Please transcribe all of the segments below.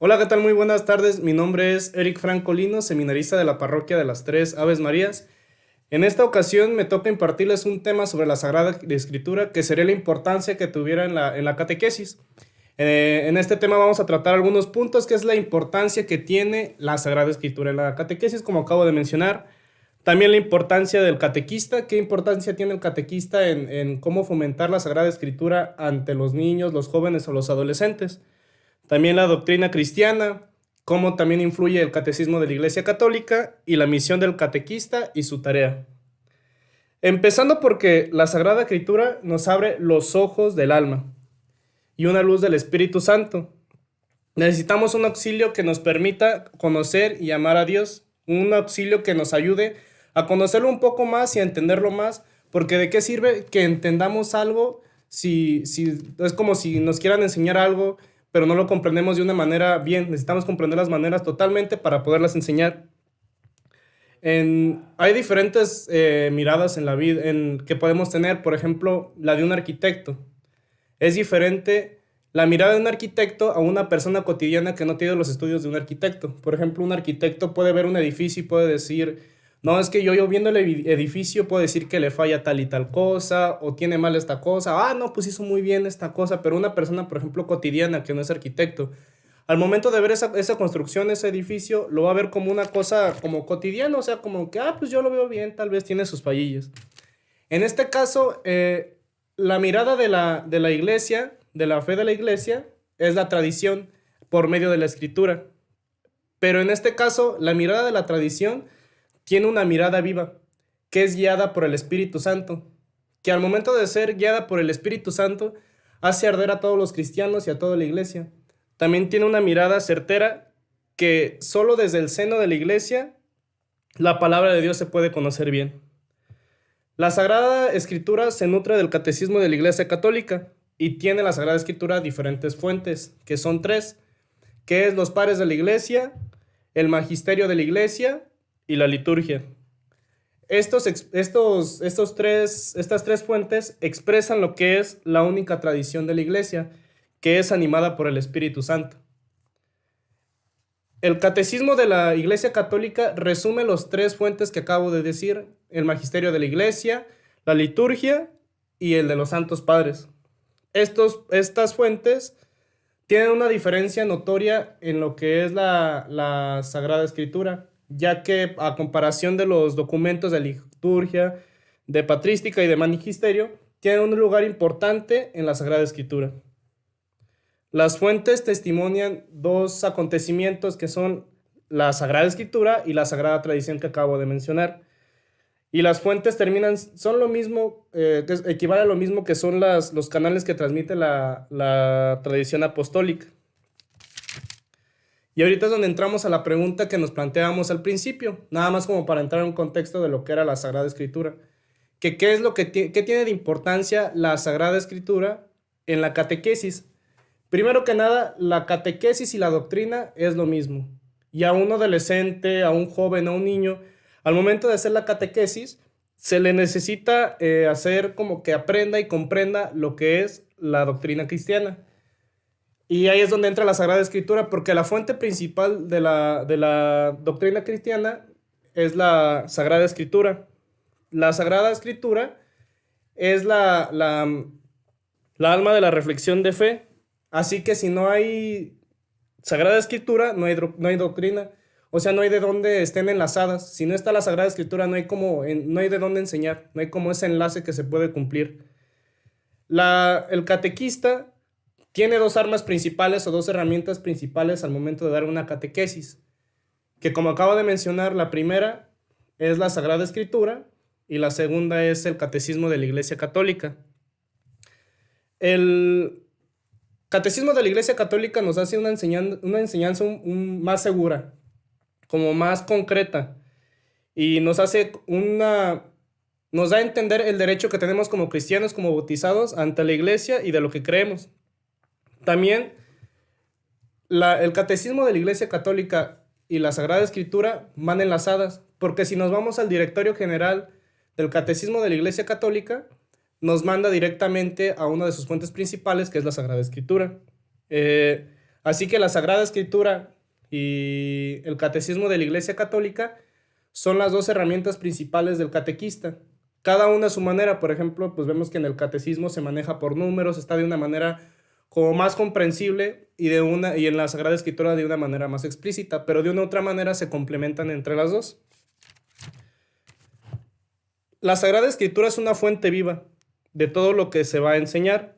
Hola, ¿qué tal? Muy buenas tardes. Mi nombre es Eric Francolino, seminarista de la parroquia de las Tres Aves Marías. En esta ocasión me toca impartirles un tema sobre la Sagrada Escritura, que sería la importancia que tuviera en la catequesis. En este tema vamos a tratar algunos puntos, que es la importancia que tiene la Sagrada Escritura en la catequesis, como acabo de mencionar. También la importancia del catequista, qué importancia tiene el catequista en cómo fomentar la Sagrada Escritura ante los niños, los jóvenes o los adolescentes. También la doctrina cristiana, cómo también influye el catecismo de la Iglesia Católica y la misión del catequista y su tarea. Empezando porque la Sagrada Escritura nos abre los ojos del alma y una luz del Espíritu Santo. Necesitamos un auxilio que nos permita conocer y amar a Dios, un auxilio que nos ayude a conocerlo un poco más y a entenderlo más, porque de qué sirve que entendamos algo si es como si nos quieran enseñar algo, pero no lo comprendemos de una manera bien. Necesitamos comprender las maneras totalmente para poderlas enseñar. Hay diferentes miradas en la vida que podemos tener, por ejemplo, la de un arquitecto. Es diferente la mirada de un arquitecto a una persona cotidiana que no tiene los estudios de un arquitecto. Por ejemplo, un arquitecto puede ver un edificio y puede decir, no, es que yo viendo el edificio puedo decir que le falla tal y tal cosa, o tiene mal esta cosa, no, pues hizo muy bien esta cosa, pero una persona, por ejemplo, cotidiana que no es arquitecto, al momento de ver esa construcción, ese edificio, lo va a ver como una cosa como cotidiana, o sea, como que, pues yo lo veo bien, tal vez tiene sus fallillos. En este caso, la mirada de la iglesia, de la fe de la iglesia, es la tradición por medio de la escritura. Pero en este caso, la mirada de la tradición tiene una mirada viva, que es guiada por el Espíritu Santo, que al momento de ser guiada por el Espíritu Santo, hace arder a todos los cristianos y a toda la iglesia. También tiene una mirada certera que solo desde el seno de la iglesia la palabra de Dios se puede conocer bien. La Sagrada Escritura se nutre del catecismo de la Iglesia Católica y tiene la Sagrada Escritura diferentes fuentes, que son tres, que es los padres de la Iglesia, el magisterio de la Iglesia y la liturgia. Estas tres fuentes expresan lo que es la única tradición de la Iglesia, que es animada por el Espíritu Santo. El catecismo de la Iglesia Católica resume los tres fuentes que acabo de decir: el magisterio de la Iglesia, la liturgia y el de los santos padres. Estas fuentes tienen una diferencia notoria en lo que es la Sagrada Escritura, ya que a comparación de los documentos de liturgia, de patrística y de magisterio, tienen un lugar importante en la Sagrada Escritura. Las fuentes testimonian dos acontecimientos que son la Sagrada Escritura y la Sagrada Tradición que acabo de mencionar. Y las fuentes son lo mismo, equivale a lo mismo que son los canales que transmite la tradición apostólica. Y ahorita es donde entramos a la pregunta que nos planteábamos al principio, nada más como para entrar en un contexto de lo que era la Sagrada Escritura. ¿Qué es lo qué tiene de importancia la Sagrada Escritura en la catequesis? Primero que nada, la catequesis y la doctrina es lo mismo. Y a un adolescente, a un joven, a un niño, al momento de hacer la catequesis, se le necesita hacer como que aprenda y comprenda lo que es la doctrina cristiana. Y ahí es donde entra la Sagrada Escritura, porque la fuente principal de la doctrina cristiana es la Sagrada Escritura. La Sagrada Escritura es la alma de la reflexión de fe. Así que si no hay Sagrada Escritura, no hay doctrina. O sea, no hay de dónde estén enlazadas. Si no está la Sagrada Escritura, no hay de dónde enseñar. No hay como ese enlace que se puede cumplir. El catequista tiene dos armas principales o dos herramientas principales al momento de dar una catequesis. Que como acabo de mencionar, la primera es la Sagrada Escritura y la segunda es el Catecismo de la Iglesia Católica. El Catecismo de la Iglesia Católica nos hace una enseñanza más segura, como más concreta, y nos da a entender el derecho que tenemos como cristianos, como bautizados, ante la Iglesia y de lo que creemos. También el Catecismo de la Iglesia Católica y la Sagrada Escritura van enlazadas, porque si nos vamos al directorio general del Catecismo de la Iglesia Católica, nos manda directamente a una de sus fuentes principales, que es la Sagrada Escritura. Así que la Sagrada Escritura y el Catecismo de la Iglesia Católica son las dos herramientas principales del catequista. Cada una a su manera. Por ejemplo, pues vemos que en el catecismo se maneja por números, está de una manera como más comprensible y en la Sagrada Escritura de una manera más explícita, pero de una u otra manera se complementan entre las dos. La Sagrada Escritura es una fuente viva de todo lo que se va a enseñar.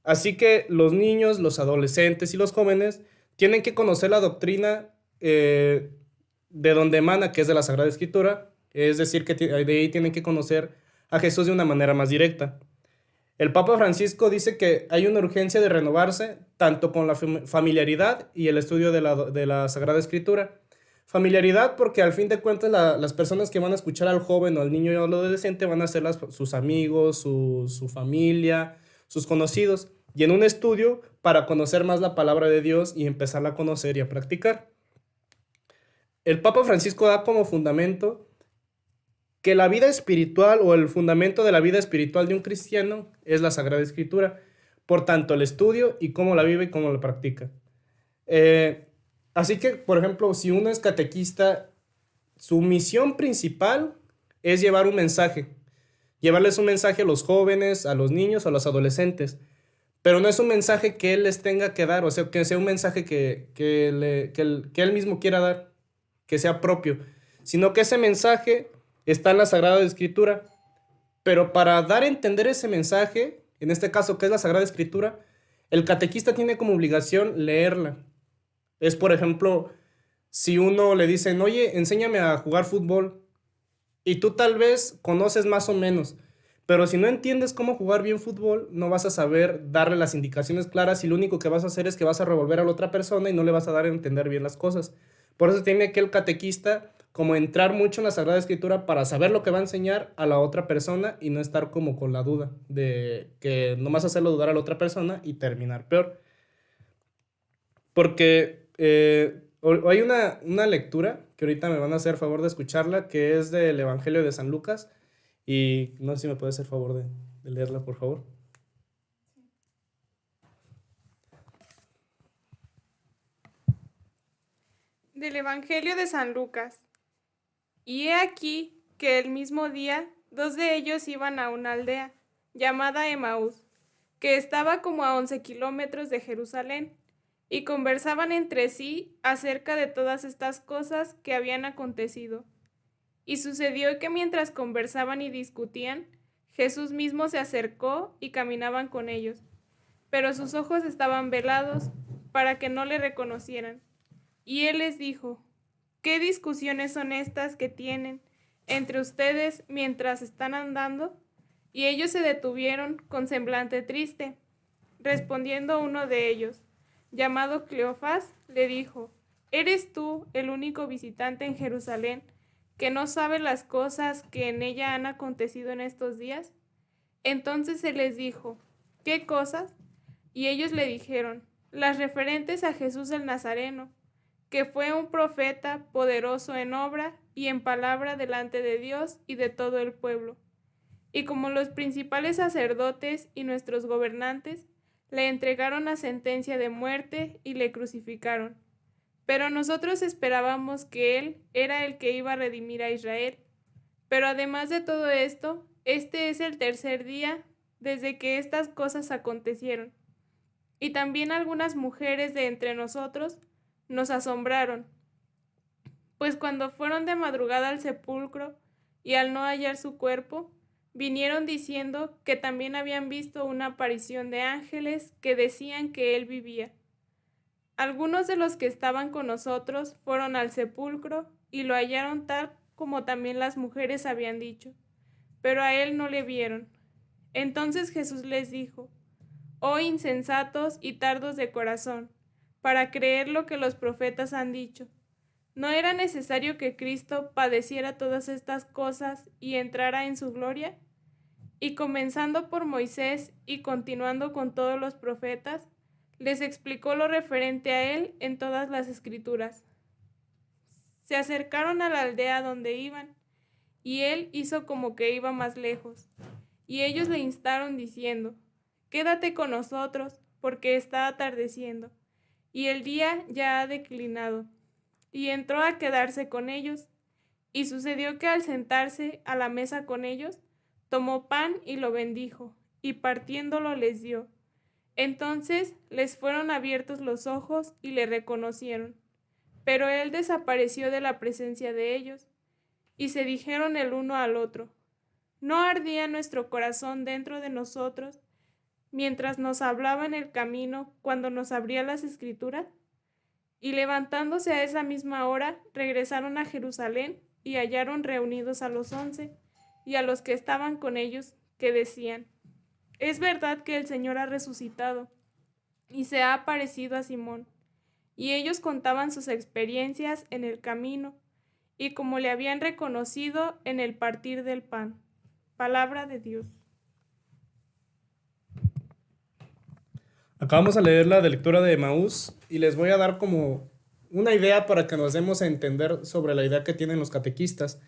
Así que los niños, los adolescentes y los jóvenes tienen que conocer la doctrina de donde emana, que es de la Sagrada Escritura, es decir, que de ahí tienen que conocer a Jesús de una manera más directa. El Papa Francisco dice que hay una urgencia de renovarse tanto con la familiaridad y el estudio de la Sagrada Escritura. Familiaridad porque al fin de cuentas las personas que van a escuchar al joven o al niño o al adolescente van a ser sus amigos, su familia, sus conocidos. Y en un estudio para conocer más la palabra de Dios y empezarla a conocer y a practicar. El Papa Francisco da como fundamento que la vida espiritual o el fundamento de la vida espiritual de un cristiano es la Sagrada Escritura. Por tanto, el estudio y cómo la vive y cómo la practica. Así que, por ejemplo, si uno es catequista, su misión principal es llevar un mensaje. Llevarles un mensaje a los jóvenes, a los niños, a los adolescentes. Pero no es un mensaje que él les tenga que dar, o sea, que sea un mensaje que él mismo quiera dar, que sea propio, sino que ese mensaje está en la Sagrada Escritura. Pero para dar a entender ese mensaje, en este caso que es la Sagrada Escritura, el catequista tiene como obligación leerla. Es, por ejemplo, si uno le dicen, oye, enséñame a jugar fútbol, y tú tal vez conoces más o menos, pero si no entiendes cómo jugar bien fútbol, no vas a saber darle las indicaciones claras y lo único que vas a hacer es que vas a revolver a la otra persona y no le vas a dar a entender bien las cosas. Por eso tiene que el catequista como entrar mucho en la Sagrada Escritura para saber lo que va a enseñar a la otra persona y no estar como con la duda de que nomás hacerlo dudar a la otra persona y terminar peor. Porque hay una lectura que ahorita me van a hacer favor de escucharla, que es del Evangelio de San Lucas, y no sé si me puede hacer favor de leerla, por favor. Del Evangelio de San Lucas. Y he aquí que el mismo día 2 de ellos iban a una aldea llamada Emaús, que estaba como a 11 kilómetros de Jerusalén, y conversaban entre sí acerca de todas estas cosas que habían acontecido. Y sucedió que mientras conversaban y discutían, Jesús mismo se acercó y caminaban con ellos, pero sus ojos estaban velados para que no le reconocieran. Y él les dijo: ¿Qué discusiones son estas que tienen entre ustedes mientras están andando? Y ellos se detuvieron con semblante triste. Respondiendo uno de ellos, llamado Cleofás, le dijo: ¿Eres tú el único visitante en Jerusalén que no sabe las cosas que en ella han acontecido en estos días? Entonces se les dijo: ¿Qué cosas? Y ellos le dijeron: las referentes a Jesús el Nazareno, que fue un profeta poderoso en obra y en palabra delante de Dios y de todo el pueblo. Y como los principales sacerdotes y nuestros gobernantes le entregaron a sentencia de muerte y le crucificaron. Pero nosotros esperábamos que él era el que iba a redimir a Israel. Pero además de todo esto, este es el tercer día desde que estas cosas acontecieron. Y también algunas mujeres de entre nosotros nos asombraron, pues cuando fueron de madrugada al sepulcro y al no hallar su cuerpo, vinieron diciendo que también habían visto una aparición de ángeles que decían que él vivía. Algunos de los que estaban con nosotros fueron al sepulcro y lo hallaron tal como también las mujeres habían dicho, pero a él no le vieron. Entonces Jesús les dijo: Oh insensatos y tardos de corazón, para creer lo que los profetas han dicho. ¿No era necesario que Cristo padeciera todas estas cosas y entrara en su gloria? Y comenzando por Moisés y continuando con todos los profetas, les explicó lo referente a él en todas las escrituras. Se acercaron a la aldea donde iban, y él hizo como que iba más lejos. Y ellos le instaron diciendo: Quédate con nosotros, porque está atardeciendo. y el día ya ha declinado, y entró a quedarse con ellos. Y sucedió que al sentarse a la mesa con ellos, tomó pan y lo bendijo, y partiéndolo les dio. Entonces les fueron abiertos los ojos y le reconocieron. Pero él desapareció de la presencia de ellos, y se dijeron el uno al otro: ¿no ardía nuestro corazón dentro de nosotros mientras nos hablaba en el camino, cuando nos abría las Escrituras? Y levantándose a esa misma hora, regresaron a Jerusalén y hallaron reunidos a los 11 y a los que estaban con ellos, que decían: es verdad que el Señor ha resucitado y se ha aparecido a Simón. Y ellos contaban sus experiencias en el camino y como le habían reconocido en el partir del pan. Palabra de Dios. Acabamos de leer la de lectura de Emaús y les voy a dar como una idea para que nos demos a entender sobre la idea que tienen los catequistas.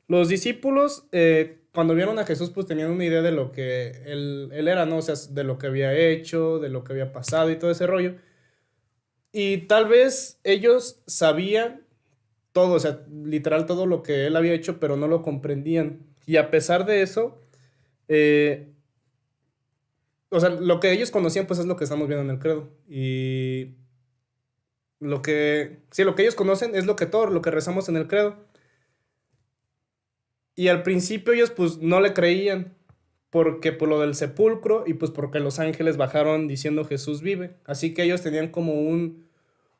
Los discípulos, cuando vieron a Jesús, pues tenían una idea de lo que él era, ¿no? O sea, de lo que había hecho, de lo que había pasado y todo ese rollo. Y tal vez ellos sabían todo, o sea, literal todo lo que él había hecho, pero no lo comprendían. Y a pesar de eso, eh, o sea, lo que ellos conocían, pues es lo que estamos viendo en el credo. Y sí, lo que ellos conocen es lo que todo, lo que rezamos en el credo. Y al principio ellos pues no le creían, porque por lo del sepulcro y pues porque los ángeles bajaron diciendo Jesús vive. Así que ellos tenían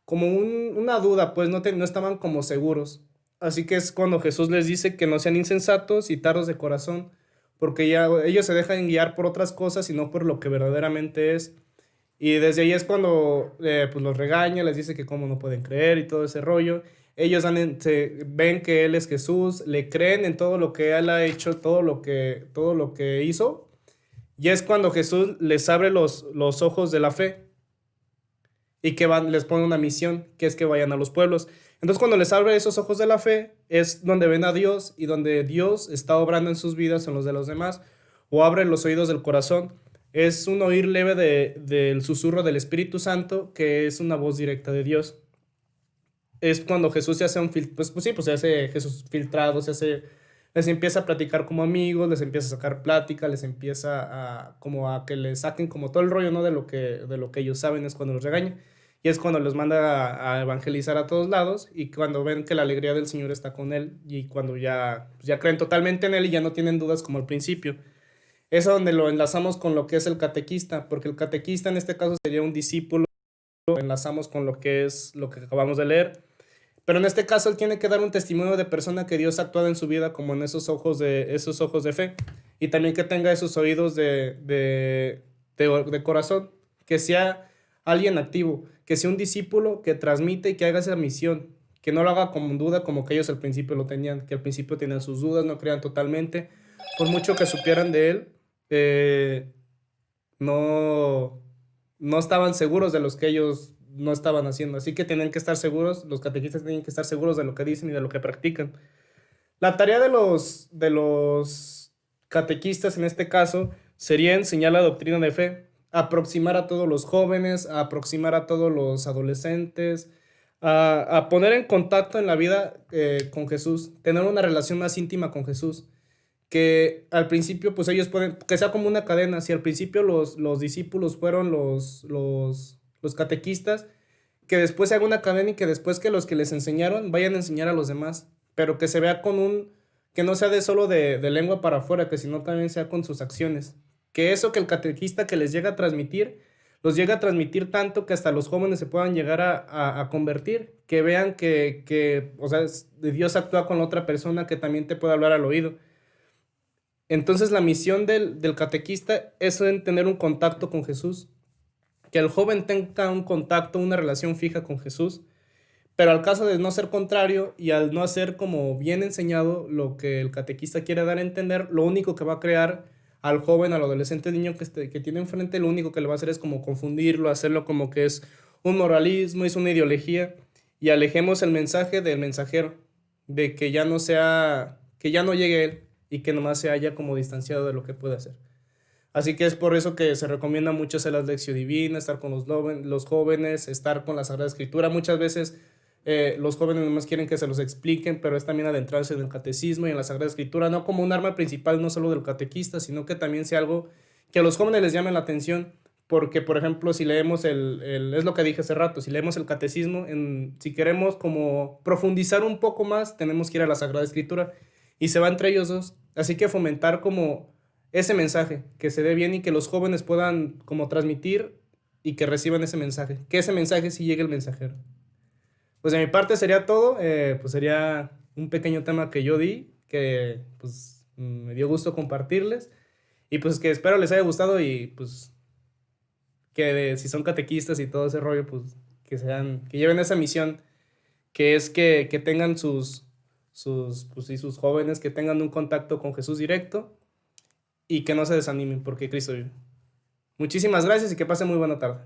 una duda, pues no estaban como seguros. Así que es cuando Jesús les dice que no sean insensatos y tardos de corazón, porque ya ellos se dejan guiar por otras cosas y no por lo que verdaderamente es. Y desde ahí es cuando pues los regaña, les dice que cómo no pueden creer y todo ese rollo. Ellos ven que Él es Jesús, le creen en todo lo que Él ha hecho, todo lo que hizo. Y es cuando Jesús les abre los ojos de la fe y que les pone una misión, que es que vayan a los pueblos. Entonces cuando les abre esos ojos de la fe, es donde ven a Dios y donde Dios está obrando en sus vidas, en los de los demás, o abre los oídos del corazón. Es un oír leve del susurro del Espíritu Santo, que es una voz directa de Dios. Es cuando Jesús se hace pues se hace Jesús filtrado, les empieza a platicar como amigos, les empieza a sacar plática, les empieza a que les saquen como todo el rollo, ¿no? De lo que ellos saben, es cuando los regaña. Y es cuando los manda a evangelizar a todos lados y cuando ven que la alegría del Señor está con él y cuando ya creen totalmente en él y ya no tienen dudas como al principio. Es a donde lo enlazamos con lo que es el catequista, porque el catequista en este caso sería un discípulo, lo enlazamos con lo que es lo que acabamos de leer. Pero en este caso él tiene que dar un testimonio de persona que Dios ha actuado en su vida como en esos ojos de fe. Y también que tenga esos oídos de corazón. Que sea alguien activo. Que sea un discípulo que transmite y que haga esa misión. Que no lo haga como duda como que ellos al principio lo tenían. Que al principio tenían sus dudas, no creían totalmente. Por mucho que supieran de él, no, no estaban seguros de los que ellos no estaban haciendo. Así que tienen que estar seguros, los catequistas tienen que estar seguros de lo que dicen y de lo que practican. La tarea de los catequistas en este caso sería enseñar la doctrina de fe, aproximar a todos los jóvenes, a aproximar a todos los adolescentes, a poner en contacto en la vida con Jesús, tener una relación más íntima con Jesús. Que al principio, pues ellos pueden, que sea como una cadena. Si al principio los discípulos fueron los catequistas, que después se haga una cadena y que después que los que les enseñaron vayan a enseñar a los demás, pero que se vea que no sea de solo de lengua para afuera, que sino también sea con sus acciones. Que eso que el catequista que les llega a transmitir, los llega a transmitir tanto que hasta los jóvenes se puedan llegar a convertir, que vean que, o sea, Dios actúa con la otra persona que también te puede hablar al oído. Entonces la misión del catequista es en tener un contacto con Jesús, que el joven tenga un contacto, una relación fija con Jesús, pero al caso de no ser contrario y al no hacer como bien enseñado lo que el catequista quiere dar a entender, lo único que va a crear al joven, al adolescente niño que tiene enfrente, lo único que le va a hacer es como confundirlo, hacerlo como que es un moralismo, es una ideología, y alejemos el mensaje del mensajero, de que ya no llegue él y que nomás se haya como distanciado de lo que puede hacer. Así que es por eso que se recomienda mucho hacer la lección divina, estar con los jóvenes, estar con la Sagrada Escritura. Muchas veces los jóvenes nomás quieren que se los expliquen, pero es también adentrarse en el catecismo y en la Sagrada Escritura, no como un arma principal, no solo del catequista, sino que también sea algo que a los jóvenes les llame la atención. Porque, por ejemplo, si leemos es lo que dije hace rato, si leemos el catecismo, si queremos como profundizar un poco más, tenemos que ir a la Sagrada Escritura y se va entre ellos dos. Así que fomentar como ese mensaje, que se dé bien y que los jóvenes puedan como transmitir y que reciban ese mensaje, que ese mensaje sí llegue al mensajero. Pues de mi parte sería todo, pues sería un pequeño tema que yo di, que pues me dio gusto compartirles y pues que espero les haya gustado y pues que si son catequistas y todo ese rollo, pues que lleven esa misión, que es que tengan pues, sí, sus jóvenes, que tengan un contacto con Jesús directo y que no se desanimen porque Cristo vive. Muchísimas gracias y que pasen muy buena tarde.